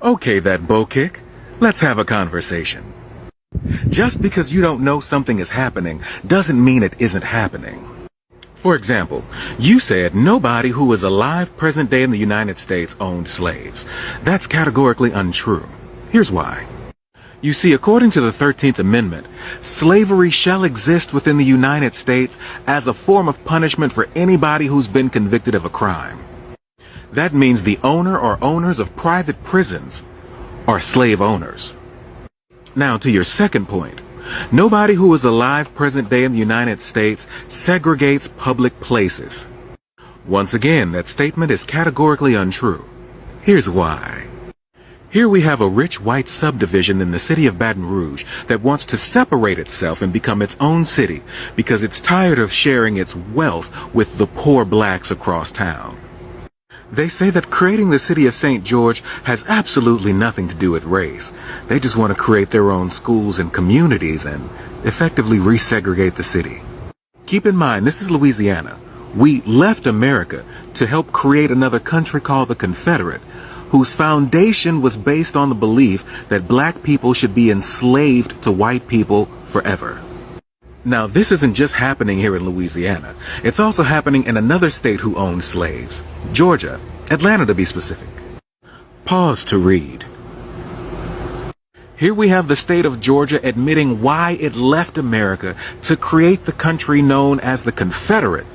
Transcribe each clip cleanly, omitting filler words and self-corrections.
Okay, that bow kick. Let's have a conversation. Just because you don't know something is happening doesn't mean it isn't happening. For example, you said nobody who is alive present day in the United States owned slaves. That's categorically untrue. Here's why. You see, according to the 13th Amendment, slavery shall exist within the United States as a form of punishment for anybody who's been convicted of a crime. That means the owner or owners of private prisons are slave owners. Now, to your second point, nobody who is alive present day in the United States segregates public places. Once again, that statement is categorically untrue. Here's why. Here we have a rich white subdivision in the city of Baton Rouge that wants to separate itself and become its own city because it's tired of sharing its wealth with the poor blacks across town. They say that creating the city of St. George has absolutely nothing to do with race. They just want to create their own schools and communities and effectively resegregate the city. Keep in mind, this is Louisiana. We left America to help create another country called the Confederate, whose foundation was based on the belief that black people should be enslaved to white people forever. Now, this isn't just happening here in Louisiana. It's also happening in another state who owned slaves. Georgia, Atlanta to be specific. Pause to read. Here we have the state of Georgia admitting why it left America to create the country known as the Confederate.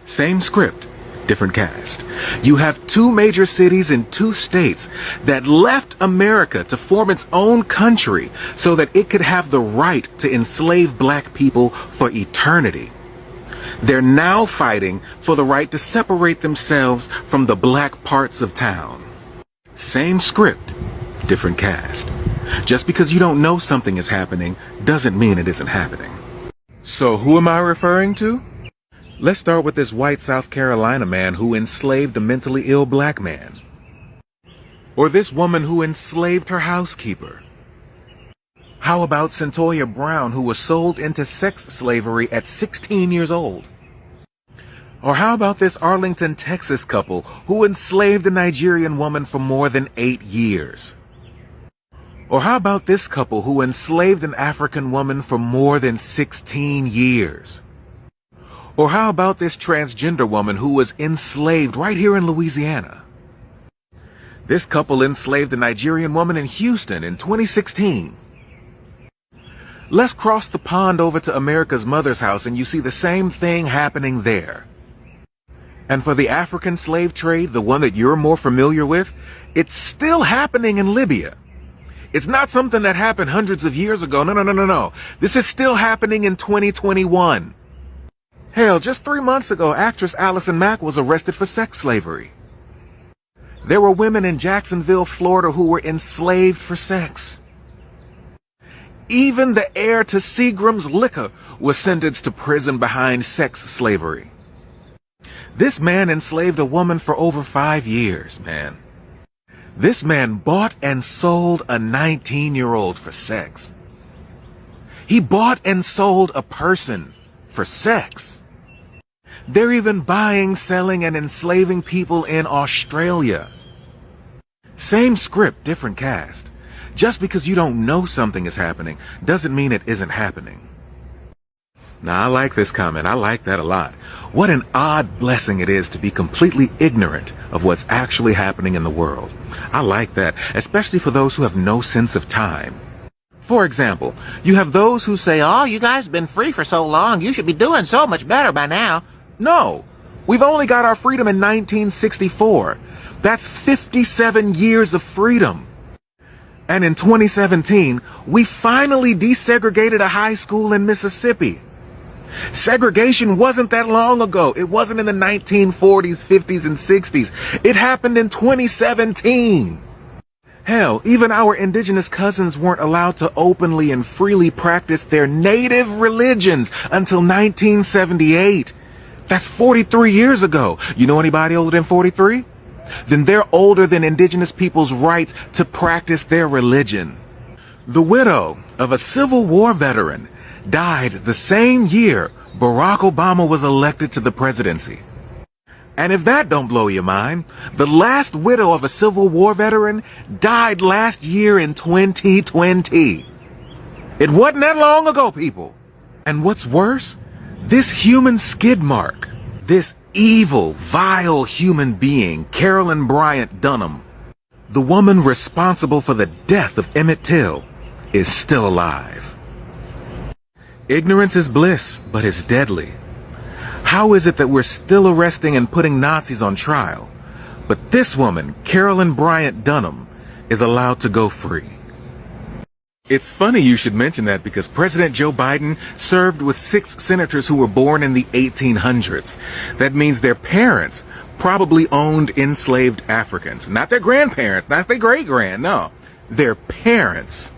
Same script, different cast. You have two major cities in two states that left America to form its own country so that it could have the right to enslave black people for eternity. They're now fighting for the right to separate themselves from the black parts of town. Same script, different cast. Just because you don't know something is happening doesn't mean it isn't happening. So who am I referring to? Let's start with this white South Carolina man who enslaved a mentally ill black man. Or this woman who enslaved her housekeeper. How about Centoya Brown, who was sold into sex slavery at 16 years old? Or how about this Arlington, Texas couple who enslaved a Nigerian woman for more than 8 years? Or how about this couple who enslaved an African woman for more than 16 years? Or how about this transgender woman who was enslaved right here in Louisiana? This couple enslaved a Nigerian woman in Houston in 2016. Let's cross the pond over to America's Mother's House and you see the same thing happening there. And for the African slave trade, the one that you're more familiar with, it's still happening in Libya. It's not something that happened hundreds of years ago. No. This is still happening in 2021. Hell, just 3 months ago, actress Allison Mack was arrested for sex slavery. There were women in Jacksonville, Florida who were enslaved for sex. Even the heir to Seagram's Liquor was sentenced to prison behind sex slavery. This man enslaved a woman for over 5 years, man. This man bought and sold a 19-year-old for sex. He bought and sold a person for sex. They're even buying, selling, and enslaving people in Australia. Same script, different cast. Just because you don't know something is happening doesn't mean it isn't happening. Now, I like this comment. I like that a lot. What an odd blessing it is to be completely ignorant of what's actually happening in the world. I like that, especially for those who have no sense of time. For example, you have those who say, "Oh, you guys have been free for so long, you should be doing so much better by now." No, we've only got our freedom in 1964. That's 57 years of freedom. And in 2017, we finally desegregated a high school in Mississippi. Segregation wasn't that long ago. It wasn't in the 1940s, 50s, and 60s. It happened in 2017. Hell, even our indigenous cousins weren't allowed to openly and freely practice their native religions until 1978. That's 43 years ago. You know anybody older than 43? Then they're older than indigenous people's rights to practice their religion. The widow of a Civil War veteran died the same year Barack Obama was elected to the presidency. And if that don't blow your mind, the last widow of a Civil War veteran died last year in 2020. It wasn't that long ago, people. And what's worse, this human skid mark, this evil, vile human being, Carolyn Bryant Dunham, the woman responsible for the death of Emmett Till, is still alive. Ignorance is bliss, but it's deadly. How is it that we're still arresting and putting Nazis on trial, but this woman, Carolyn Bryant Dunham, is allowed to go free? It's funny you should mention that because President Joe Biden served with 6 senators who were born in the 1800s. That means their parents probably owned enslaved Africans. Not their grandparents, not their great-grand, no. Their parents.